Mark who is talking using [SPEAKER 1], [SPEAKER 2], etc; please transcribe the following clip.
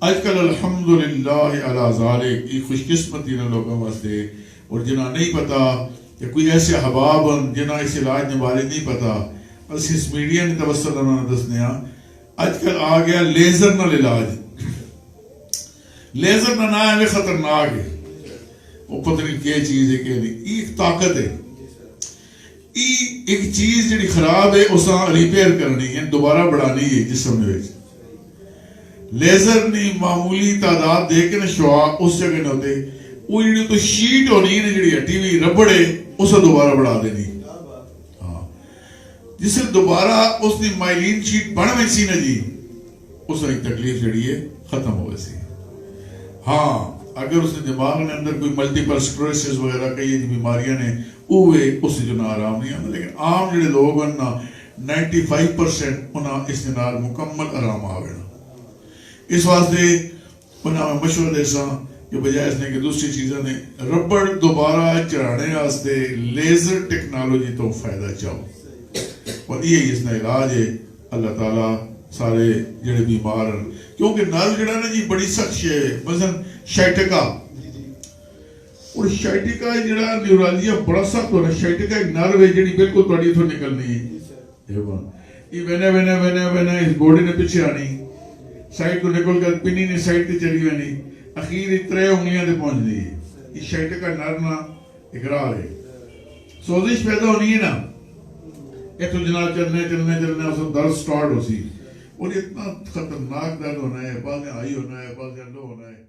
[SPEAKER 1] اج کل الحمدللہ علی ذالک یہ خوش قسمتی نے لوگوں واسطے، اور جنہاں نہیں پتا کہ کوئی ایسے احباب ہیں جنہاں اس علاج نے بارے نہیں پتا، بس اس میڈیا نے توسل انہوں نے دسنے اج کل آ گیا لیزر نال علاج. لیزر نہ ہے خطرناک ہے، وہ پتہ نہیں کیا چیز ہے کہ نہیں، یہ ایک طاقت ہے، یہ ایک چیز جڑی خراب ہے اساں ریپیئر کرنی ہے، دوبارہ بڑھانی ہے جسم میں. لیزر نہیں معمولی تعداد دے کے نا شعاع اس جگہ نہ ہوتے، وہ جڑی تو شیٹ ہونی ہے جڑی ہٹی ہوئی ربڑ ہے اسے دوبارہ بڑھا دینی. ہاں جس سے دوبارہ اس نے مائلین شیٹ بڑھ میں سی نا جی، اس نے تکلیف جڑی ہے ختم ہو سی. ہاں اگر اس نے دماغ نے اندر کوئی ملٹیپل سکلروسس وغیرہ کئی بیماریاں نے اوے اس سے جو نہ آرام نہیں آتا، لیکن عام جڑے لوگ ہیں نا 95% انہاں اس کے نال مکمل آرام آوے نا. اس واسطے انہاں میں مشورہ دے ساں کہ بجائے اس نے کہ دوسری چیزیں نے ربڑ دوبارہ چڑھانے واسطے لیزر ٹیکنالوجی تو فائدہ چاہو، اور یہ اس نے علاج ہے. اللہ تعالیٰ سارے جڑے بیمار ہیں، کیونکہ نرو جڑا نا جی بڑی سخت شے ہے، مثلا شائٹکا، اور شائٹکا جڑا نیورالجیا بڑا سخت ہونا. شائٹکا ایک نرو ہے جڑی بالکل تھوڑی اتھوں نکلنی ہے، یہ وینا وینا وینا وینا اس گوڑے نے پیچھے آنی، سائڈ تو نکل کر پنی نے سائڈ تے چلی وینی، اخیر اترے انگلیاں تے پہنچ دی ہے. یہ شائٹکا نرنا اقرار ہے. سوزش پیدا ہونی ہے نا، ایتھوں جناب چلنے چلنے چلنے اس درد سٹارٹ ہو سی، اور اتنا خطرناک درد ہونا ہے، بعض ہائی ہونا ہے، بعض لو ہونا ہے.